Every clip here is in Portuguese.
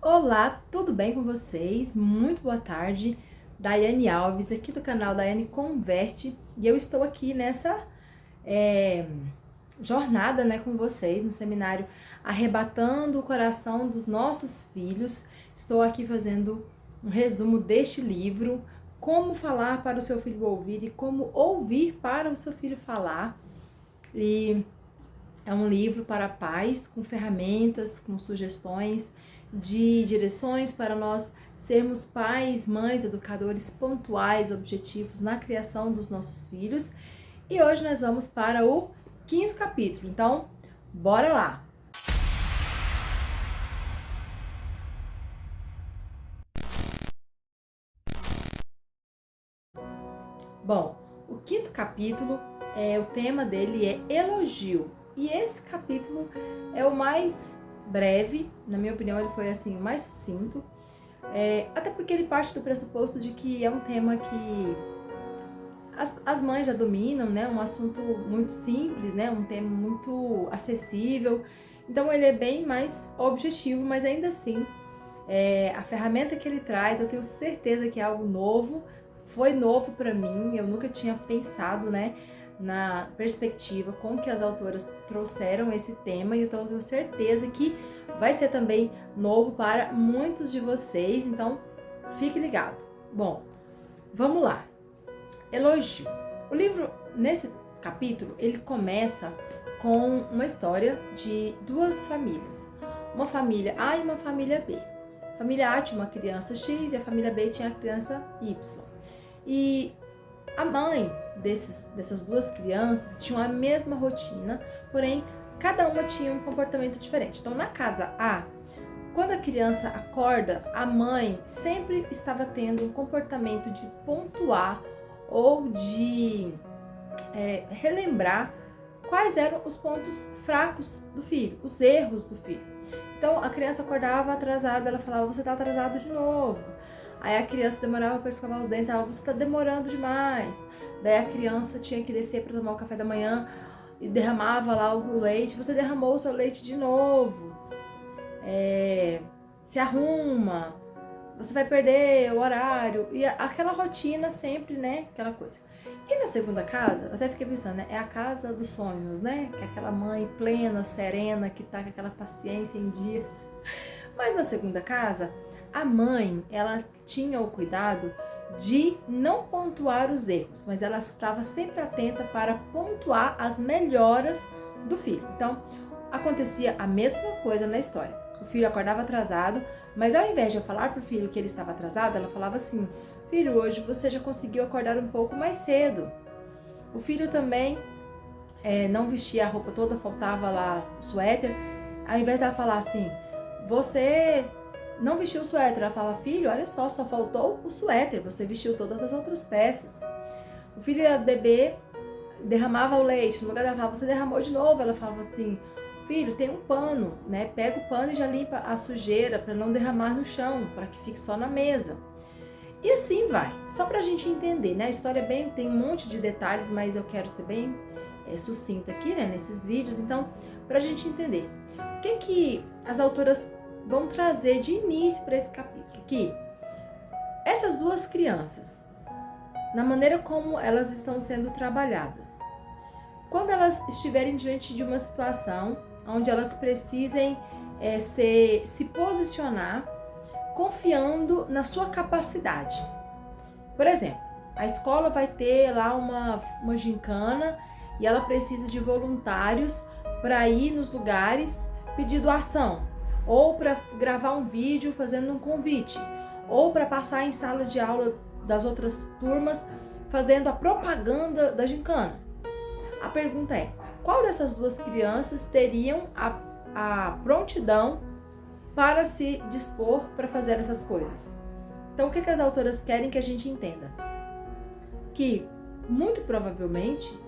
Olá, tudo bem com vocês? Muito boa tarde. Daiane Alves, aqui do canal Daiane Converte, e eu estou aqui nessa jornada, com vocês no seminário Arrebatando o Coração dos Nossos Filhos. Estou aqui fazendo um resumo deste livro, Como Falar para o Seu Filho Ouvir e Como Ouvir para o Seu Filho Falar. E é um livro para pais, com ferramentas, com sugestões de direções para nós sermos pais, mães, educadores pontuais, objetivos na criação dos nossos filhos. E hoje nós vamos para o 5º capítulo, então bora lá! Bom, o 5º capítulo, o tema dele é elogio. E esse capítulo é o mais breve, na minha opinião ele foi assim, o mais sucinto, até porque ele parte do pressuposto de que é um tema que as mães já dominam, né? Um assunto muito simples, né? Um tema muito acessível. Então ele é bem mais objetivo, mas ainda assim, a ferramenta que ele traz, eu tenho certeza que é algo novo. Foi novo para mim, eu nunca tinha pensado, né, na perspectiva com que as autoras trouxeram esse tema, e então eu tenho certeza que vai ser também novo para muitos de vocês, então fique ligado. Bom, vamos lá. Elogio. O livro, nesse capítulo, ele começa com uma história de duas famílias. Uma família A e uma família B. A família A tinha uma criança X e a família B tinha a criança Y. E a mãe dessas duas crianças tinha a mesma rotina, porém cada uma tinha um comportamento diferente. Então na casa A, quando a criança acorda, a mãe sempre estava tendo um comportamento de pontuar ou de relembrar quais eram os pontos fracos do filho, os erros do filho. Então a criança acordava atrasada, ela falava: você está atrasado de novo. Aí a criança demorava para escovar os dentes, ela falava: você está demorando demais. Daí a criança tinha que descer para tomar o café da manhã e derramava lá o leite: você derramou o seu leite de novo. Se arruma, você vai perder o horário. E aquela rotina sempre, né? Aquela coisa. E na segunda casa, eu até fiquei pensando, né? É a casa dos sonhos, né? Que é aquela mãe plena, serena, que tá com aquela paciência em dias. Mas na segunda casa, a mãe, ela tinha o cuidado de não pontuar os erros, mas ela estava sempre atenta para pontuar as melhoras do filho. Então, acontecia a mesma coisa na história. O filho acordava atrasado, mas ao invés de eu falar para o filho que ele estava atrasado, ela falava assim: filho, hoje você já conseguiu acordar um pouco mais cedo. O filho também não vestia a roupa toda, faltava lá o suéter. Ao invés dela falar assim: você não vestiu o suéter, ela fala: filho, olha só faltou o suéter, você vestiu todas as outras peças. O filho ia beber, derramava o leite, no lugar dela falava: você derramou de novo. Ela falava assim: filho, tem um pano, né? Pega o pano e já limpa a sujeira para não derramar no chão, para que fique só na mesa. E assim vai, só pra gente entender, né? A história tem um monte de detalhes, mas eu quero ser bem sucinta aqui, né? Nesses vídeos, então, pra gente entender. O que as autoras vão trazer de início para esse capítulo? Que essas duas crianças, na maneira como elas estão sendo trabalhadas, quando elas estiverem diante de uma situação onde elas precisem se posicionar confiando na sua capacidade. Por exemplo, a escola vai ter lá uma gincana e ela precisa de voluntários para ir nos lugares pedir doação, ou para gravar um vídeo fazendo um convite, ou para passar em sala de aula das outras turmas fazendo a propaganda da gincana. A pergunta é: qual dessas duas crianças teriam a prontidão para se dispor para fazer essas coisas? Então, o que as autoras querem que a gente entenda? Que, muito provavelmente,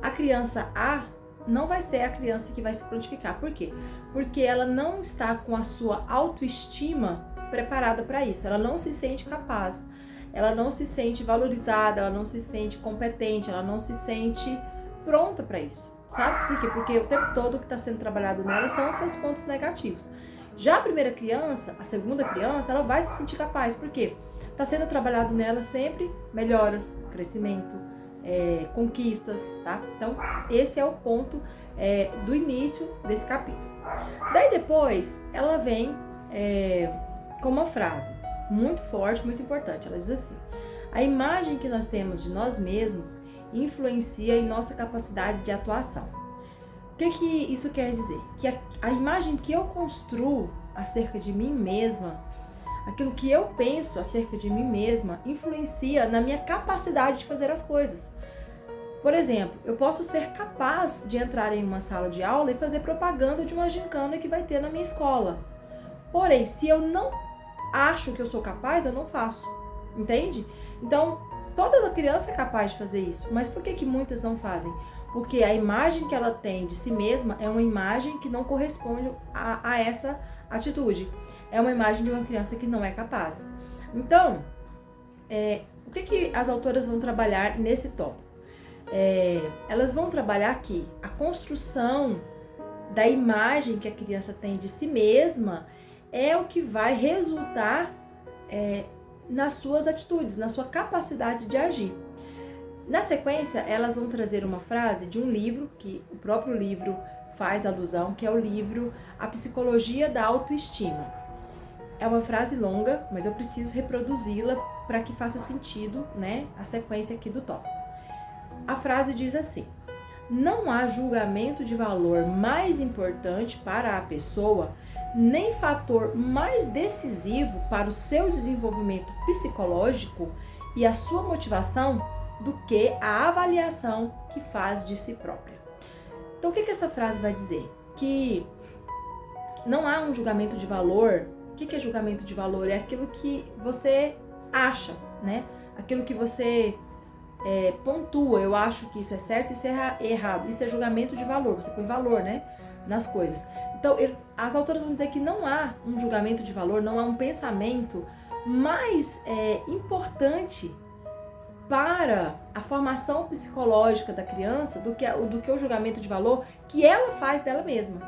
a criança A não vai ser a criança que vai se prontificar. Por quê? Porque ela não está com a sua autoestima preparada para isso. Ela não se sente capaz, ela não se sente valorizada, ela não se sente competente, ela não se sente pronta para isso. Sabe por quê? Porque o tempo todo o que está sendo trabalhado nela são os seus pontos negativos. Já a primeira criança, a segunda criança, ela vai se sentir capaz. Por quê? Está sendo trabalhado nela sempre melhoras, crescimento, conquistas, tá? Então, esse é o ponto do início desse capítulo. Daí depois, ela vem com uma frase muito forte, muito importante. Ela diz assim: a imagem que nós temos de nós mesmos influencia em nossa capacidade de atuação. O que isso quer dizer? Que a imagem que eu construo acerca de mim mesma, aquilo que eu penso acerca de mim mesma, influencia na minha capacidade de fazer as coisas. Por exemplo, eu posso ser capaz de entrar em uma sala de aula e fazer propaganda de uma gincana que vai ter na minha escola. Porém, se eu não acho que eu sou capaz, eu não faço. Entende? Então, toda criança é capaz de fazer isso. Mas por que muitas não fazem? Porque a imagem que ela tem de si mesma é uma imagem que não corresponde a essa atitude. É uma imagem de uma criança que não é capaz. Então, o que as autoras vão trabalhar nesse tópico? Elas vão trabalhar que a construção da imagem que a criança tem de si mesma é o que vai resultar nas suas atitudes, na sua capacidade de agir. Na sequência, elas vão trazer uma frase de um livro, que o próprio livro faz alusão, que é o livro A Psicologia da Autoestima. É uma frase longa, mas eu preciso reproduzi-la para que faça sentido, né, a sequência aqui do tópico. A frase diz assim: não há julgamento de valor mais importante para a pessoa, nem fator mais decisivo para o seu desenvolvimento psicológico e a sua motivação do que a avaliação que faz de si própria. Então, o que essa frase vai dizer? Que não há um julgamento de valor. O que é julgamento de valor? É aquilo que você acha, né? Aquilo que você pontua. Eu acho que isso é certo, isso é errado. Isso é julgamento de valor. Você põe valor, né, nas coisas. Então, as autoras vão dizer que não há um julgamento de valor, não há um pensamento mais importante para a formação psicológica da criança do que o julgamento de valor que ela faz dela mesma.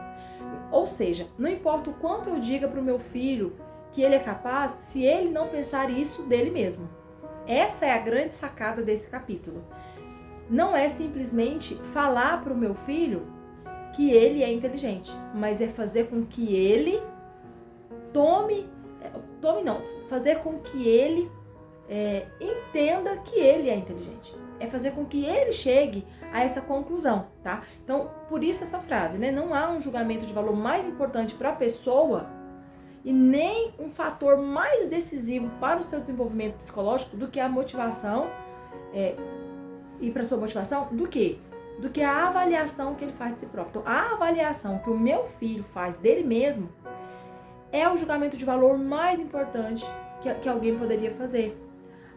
Ou seja, não importa o quanto eu diga para o meu filho que ele é capaz, se ele não pensar isso dele mesmo. Essa é a grande sacada desse capítulo. Não é simplesmente falar para o meu filho que ele é inteligente, mas é fazer com que ele fazer com que ele entenda que ele é inteligente. É fazer com que ele chegue a essa conclusão, tá? Então, por isso essa frase, né? Não há um julgamento de valor mais importante para a pessoa e nem um fator mais decisivo para o seu desenvolvimento psicológico do que a motivação e para sua motivação do que a avaliação que ele faz de si próprio. Então, a avaliação que o meu filho faz dele mesmo é o julgamento de valor mais importante que alguém poderia fazer.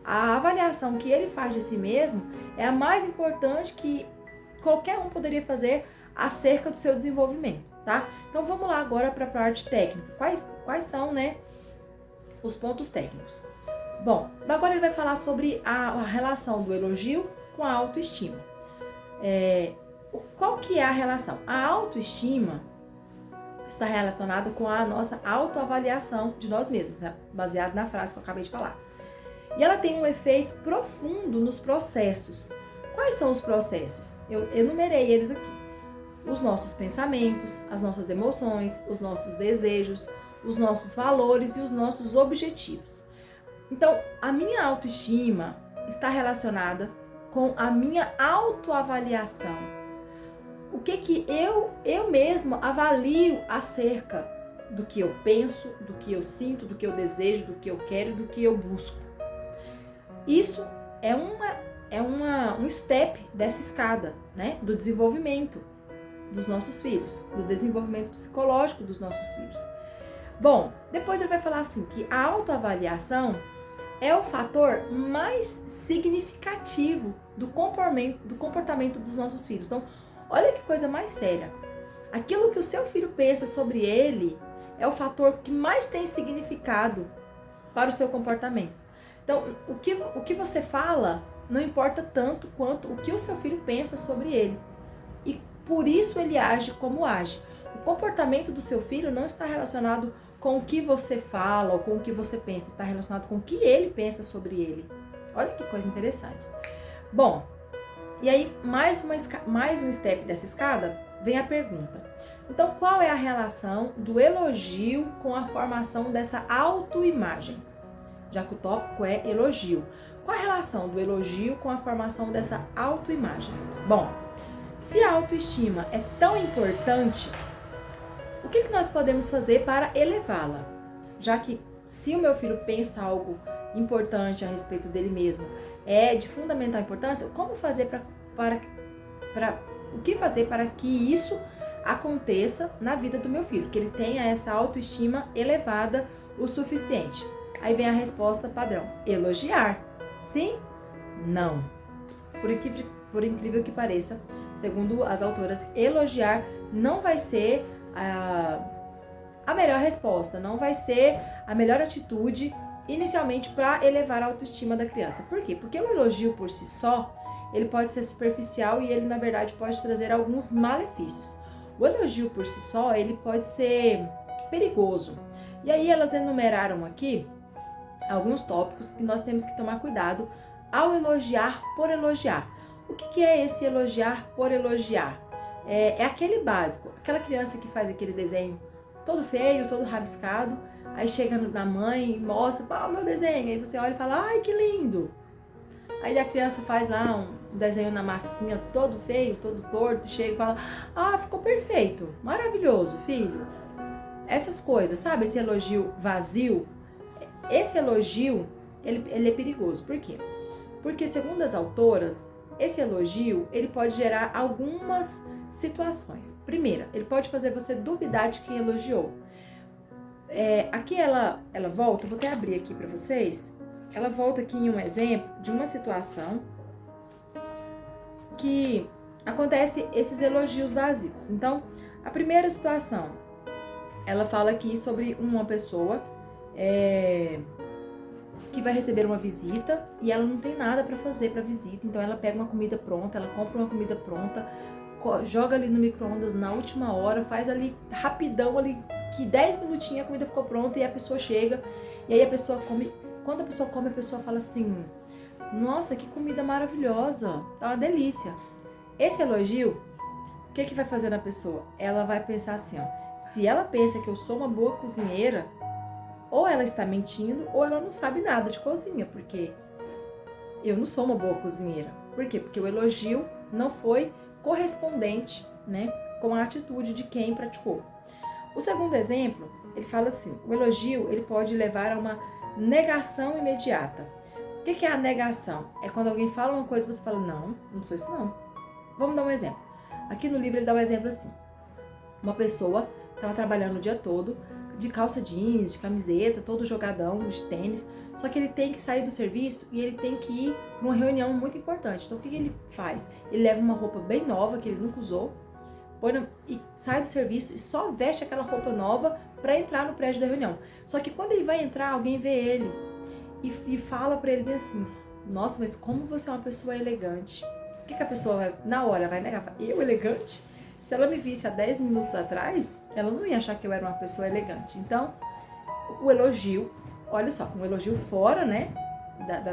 A avaliação que ele faz de si mesmo é a mais importante que qualquer um poderia fazer acerca do seu desenvolvimento, tá? Então vamos lá agora para a parte técnica. Quais são, né, os pontos técnicos? Bom, agora ele vai falar sobre a relação do elogio com a autoestima. Qual que é a relação? A autoestima está relacionada com a nossa autoavaliação de nós mesmos, né? Baseado na frase que eu acabei de falar. E ela tem um efeito profundo nos processos. Quais são os processos? Eu enumerei eles aqui. Os nossos pensamentos, as nossas emoções, os nossos desejos, os nossos valores e os nossos objetivos. Então, a minha autoestima está relacionada com a minha autoavaliação. O que eu mesma avalio acerca do que eu penso, do que eu sinto, do que eu desejo, do que eu quero, do que eu busco. Isso é um step dessa escada, né, do desenvolvimento dos nossos filhos, do desenvolvimento psicológico dos nossos filhos. Bom, depois ele vai falar assim, que a autoavaliação é o fator mais significativo do comportamento dos nossos filhos. Então, olha que coisa mais séria. Aquilo que o seu filho pensa sobre ele é o fator que mais tem significado para o seu comportamento. Então, o que você fala não importa tanto quanto o que o seu filho pensa sobre ele. E por isso ele age como age. O comportamento do seu filho não está relacionado com o que você fala ou com o que você pensa, está relacionado com o que ele pensa sobre ele. Olha que coisa interessante. Bom, e aí mais um step dessa escada, vem a pergunta. Então, qual é a relação do elogio com a formação dessa autoimagem? Já que o tópico é elogio. Qual a relação do elogio com a formação dessa autoimagem? Bom, se a autoestima é tão importante, o que nós podemos fazer para elevá-la? Já que se o meu filho pensa algo importante a respeito dele mesmo, é de fundamental importância, como fazer o que fazer para que isso aconteça na vida do meu filho, que ele tenha essa autoestima elevada o suficiente? Aí vem a resposta padrão: elogiar. Sim? Não. Por incrível que pareça, segundo as autoras, elogiar não vai ser a melhor resposta, não vai ser a melhor atitude inicialmente para elevar a autoestima da criança. Por quê? Porque o elogio por si só, ele pode ser superficial e ele, na verdade, pode trazer alguns malefícios. O elogio por si só, ele pode ser perigoso. E aí elas enumeraram aqui alguns tópicos que nós temos que tomar cuidado ao elogiar por elogiar. O que é esse elogiar por elogiar? É aquele básico, aquela criança que faz aquele desenho todo feio, todo rabiscado, aí chega na mãe e mostra, o meu desenho, aí você olha e fala, ai, que lindo. Aí a criança faz lá um desenho na massinha todo feio, todo torto, chega e fala, ficou perfeito, maravilhoso, filho. Essas coisas, sabe, esse elogio vazio, esse elogio, ele é perigoso. Por quê? Porque, segundo as autoras, esse elogio, ele pode gerar algumas situações. Primeira, ele pode fazer você duvidar de quem elogiou. Aqui ela volta, vou até abrir aqui para vocês, ela volta aqui em um exemplo de uma situação que acontece esses elogios vazios. Então, a primeira situação, ela fala aqui sobre uma pessoa que vai receber uma visita e ela não tem nada para fazer para visita, então ela pega uma comida pronta, ela compra uma comida pronta, joga ali no micro-ondas na última hora, faz ali rapidão ali, que 10 minutinhos a comida ficou pronta e a pessoa chega, e aí a pessoa come. Quando a pessoa come, a pessoa fala assim, nossa, que comida maravilhosa, tá uma delícia. Esse elogio, o que vai fazer na pessoa? Ela vai pensar assim, se ela pensa que eu sou uma boa cozinheira, ou ela está mentindo, ou ela não sabe nada de cozinha, porque eu não sou uma boa cozinheira. Por quê? Porque o elogio não foi correspondente, né, com a atitude de quem praticou. O segundo exemplo, ele fala assim, o elogio, ele pode levar a uma negação imediata. O que é a negação? É quando alguém fala uma coisa e você fala, não sou isso não. Vamos dar um exemplo. Aqui no livro ele dá um exemplo assim. Uma pessoa estava trabalhando o dia todo, de calça jeans, de camiseta, todo jogadão, de tênis, só que ele tem que sair do serviço e ele tem que ir para uma reunião muito importante. Então o que ele faz? Ele leva uma roupa bem nova, que ele nunca usou, e sai do serviço e só veste aquela roupa nova para entrar no prédio da reunião. Só que quando ele vai entrar, alguém vê ele e fala para ele bem assim, nossa, mas como você é uma pessoa elegante. O que a pessoa vai, na hora vai negar? Eu elegante? Se ela me visse há 10 minutos atrás, ela não ia achar que eu era uma pessoa elegante. Então, o elogio, olha só, um elogio fora, né,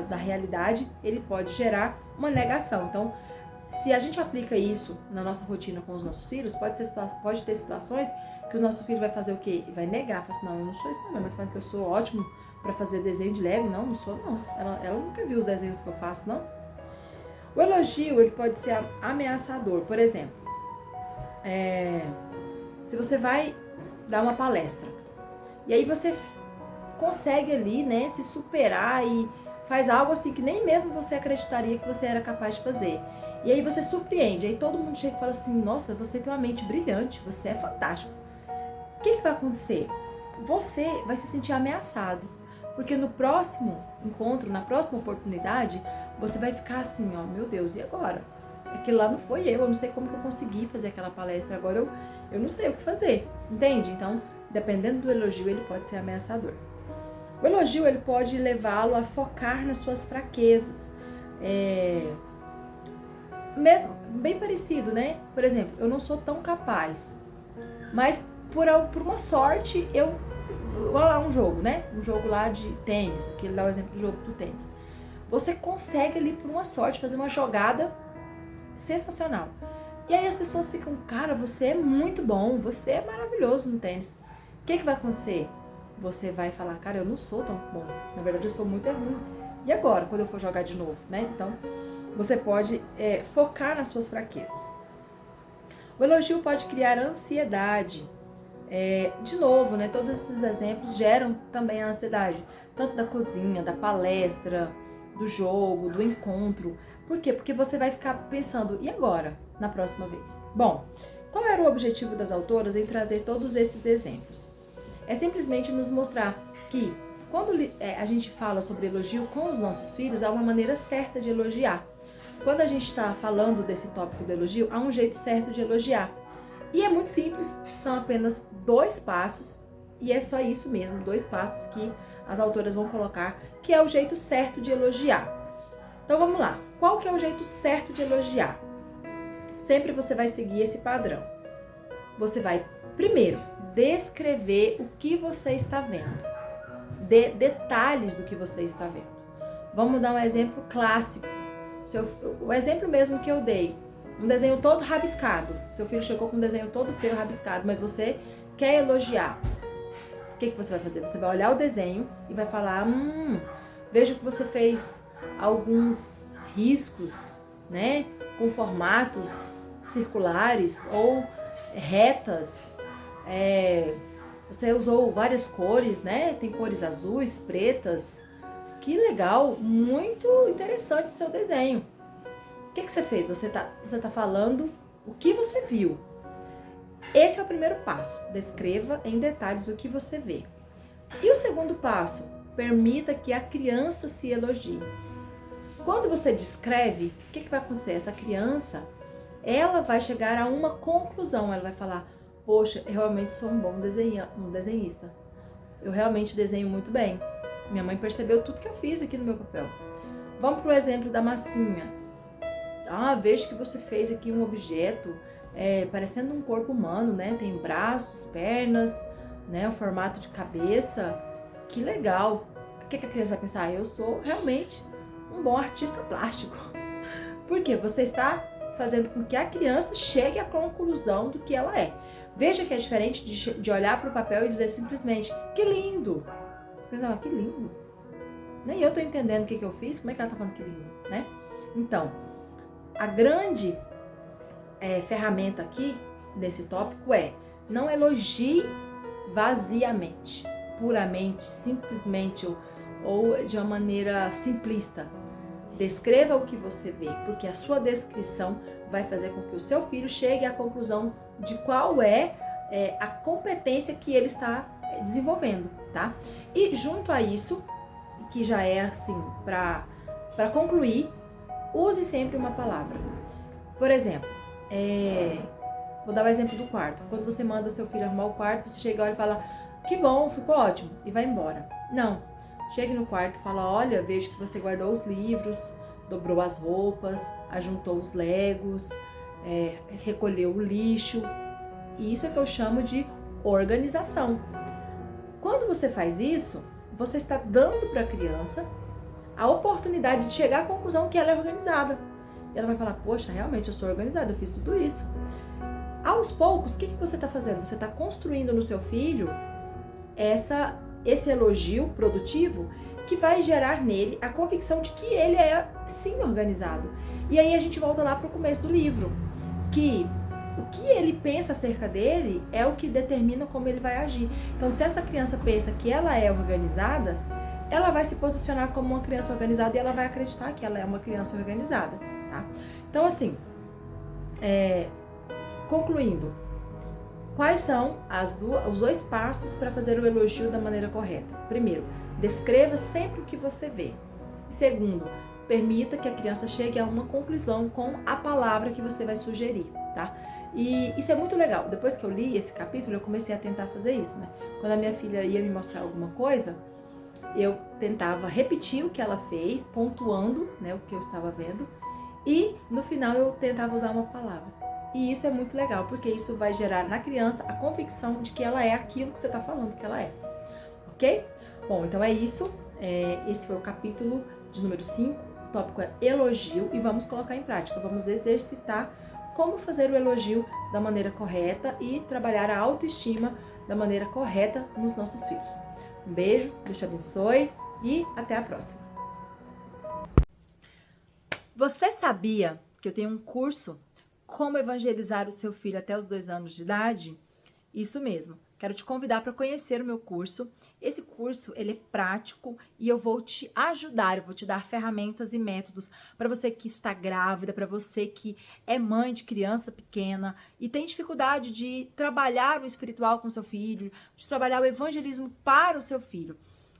da realidade, ele pode gerar uma negação. Então, se a gente aplica isso na nossa rotina com os nossos filhos, pode ter situações que o nosso filho vai fazer o quê? Vai negar, fala assim, não, eu não sou isso não, minha mãe tá falando que eu sou ótimo para fazer desenho de Lego. Não sou não. Ela nunca viu os desenhos que eu faço, não. O elogio, ele pode ser ameaçador. Por exemplo, se você vai dar uma palestra e aí você consegue ali, né, se superar e faz algo assim que nem mesmo você acreditaria que você era capaz de fazer. E aí você surpreende, aí todo mundo chega e fala assim, nossa, você tem uma mente brilhante, você é fantástico. O que vai acontecer? Você vai se sentir ameaçado, porque no próximo encontro, na próxima oportunidade, você vai ficar assim, meu Deus, e agora? Aquilo lá não foi eu não sei como que eu consegui fazer aquela palestra, agora eu não sei o que fazer, entende? Então, dependendo do elogio, ele pode ser ameaçador. O elogio, ele pode levá-lo a focar nas suas fraquezas. Mesmo, bem parecido, né? Por exemplo, eu não sou tão capaz, Mas por uma sorte, olha lá um jogo, né? Um jogo lá de tênis, que ele dá o exemplo do jogo do tênis. Você consegue ali, por uma sorte, fazer uma jogada sensacional. E aí as pessoas ficam, cara, você é muito bom, você é maravilhoso no tênis. O que vai acontecer? Você vai falar, cara, eu não sou tão bom. Na verdade, eu sou muito ruim. E agora, quando eu for jogar de novo, né? Então, você pode focar nas suas fraquezas. O elogio pode criar ansiedade. De novo, né? Todos esses exemplos geram também a ansiedade. Tanto da cozinha, da palestra, do jogo, do encontro. Por quê? Porque você vai ficar pensando, e agora? Na próxima vez. Bom, qual era o objetivo das autoras em trazer todos esses exemplos? É simplesmente nos mostrar que quando a gente fala sobre elogio com os nossos filhos, há uma maneira certa de elogiar. Quando a gente está falando desse tópico do elogio, há um jeito certo de elogiar. E é muito simples, são apenas 2 passos, e é só isso mesmo, 2 passos que as autoras vão colocar, que é o jeito certo de elogiar. Então vamos lá, qual que é o jeito certo de elogiar? Sempre você vai seguir esse padrão. Você vai, primeiro, descrever o que você está vendo. Dê detalhes do que você está vendo. Vamos dar um exemplo clássico. O exemplo mesmo que eu dei. Um desenho todo rabiscado. Seu filho chegou com um desenho todo feio, rabiscado, mas você quer elogiar. O que você vai fazer? Você vai olhar o desenho e vai falar, vejo que você fez alguns riscos, né? Com formatos circulares ou retas. Você usou várias cores, né? Tem cores azuis, pretas. Que legal, muito interessante o seu desenho. O que você fez? Você tá falando o que você viu. Esse é o primeiro passo. Descreva em detalhes o que você vê. E o segundo passo? Permita que a criança se elogie. Quando você descreve, o que vai acontecer? Essa criança, ela vai chegar a uma conclusão. Ela vai falar, poxa, eu realmente sou um bom desenhista. Eu realmente desenho muito bem. Minha mãe percebeu tudo que eu fiz aqui no meu papel. Vamos para o exemplo da massinha. Vejo que você fez aqui um objeto parecendo um corpo humano, né? Tem braços, pernas, né? O formato de cabeça. Que legal. O que a criança vai pensar? Eu sou realmente um bom artista plástico. Por quê? Você está fazendo com que a criança chegue à conclusão do que ela é. Veja que é diferente de olhar para o papel e dizer simplesmente, que lindo. Que lindo. Nem eu estou entendendo o que eu fiz, como é que ela está falando que lindo, né? Então, a grande ferramenta aqui desse tópico não elogie vaziamente, puramente, simplesmente ou de uma maneira simplista. Descreva o que você vê, porque a sua descrição vai fazer com que o seu filho chegue à conclusão de qual é a competência que ele está desenvolvendo, tá? E junto a isso, que já é assim, para concluir, use sempre uma palavra. Por exemplo, vou dar o exemplo do quarto. Quando você manda seu filho arrumar o quarto, você chega e olha e fala, que bom, ficou ótimo, e vai embora. Não, chegue no quarto e fala, olha, vejo que você guardou os livros, dobrou as roupas, ajuntou os legos, recolheu o lixo. E isso é que eu chamo de organização. Quando você faz isso, você está dando para a criança a oportunidade de chegar à conclusão que ela é organizada. E ela vai falar, poxa, realmente eu sou organizada, eu fiz tudo isso. Aos poucos, o que você está fazendo? Você está construindo no seu filho esse elogio produtivo que vai gerar nele a convicção de que ele é sim organizado. E aí a gente volta lá para o começo do livro, que o que ele pensa acerca dele é o que determina como ele vai agir. Então, se essa criança pensa que ela é organizada, ela vai se posicionar como uma criança organizada e ela vai acreditar que ela é uma criança organizada, tá? Então, assim, concluindo, quais são os 2 passos para fazer o elogio da maneira correta? Primeiro, descreva sempre o que você vê. Segundo, permita que a criança chegue a uma conclusão com a palavra que você vai sugerir, tá? E isso é muito legal. Depois que eu li esse capítulo, eu comecei a tentar fazer isso, né? Quando a minha filha ia me mostrar alguma coisa, eu tentava repetir o que ela fez, pontuando, né, o que eu estava vendo, e no final eu tentava usar uma palavra. E isso é muito legal, porque isso vai gerar na criança a convicção de que ela é aquilo que você está falando que ela é. Ok? Bom, então é isso. Esse foi o capítulo de número 5. O tópico é elogio e vamos colocar em prática. Vamos exercitar como fazer o elogio da maneira correta e trabalhar a autoestima da maneira correta nos nossos filhos. Um beijo, Deus te abençoe e até a próxima. Você sabia que eu tenho um curso Como Evangelizar o Seu Filho até os 2 anos de idade? Isso mesmo. Quero te convidar para conhecer o meu curso. Esse curso, ele é prático e eu vou te ajudar, eu vou te dar ferramentas e métodos para você que está grávida, para você que é mãe de criança pequena e tem dificuldade de trabalhar o espiritual com seu filho, de trabalhar o evangelismo para o seu filho.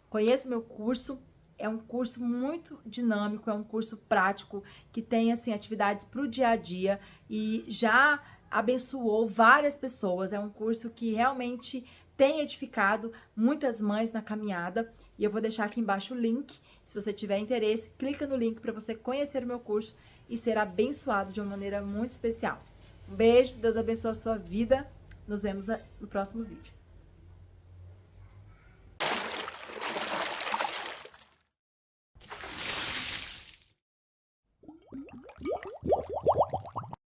Conheça o meu curso. É um curso muito dinâmico, é um curso prático que tem assim atividades para o dia a dia e já abençoou várias pessoas. É um curso que realmente tem edificado muitas mães na caminhada e eu vou deixar aqui embaixo o link. Se você tiver interesse, clica no link para você conhecer o meu curso e ser abençoado de uma maneira muito especial. Um beijo, Deus abençoe a sua vida. Nos vemos no próximo vídeo.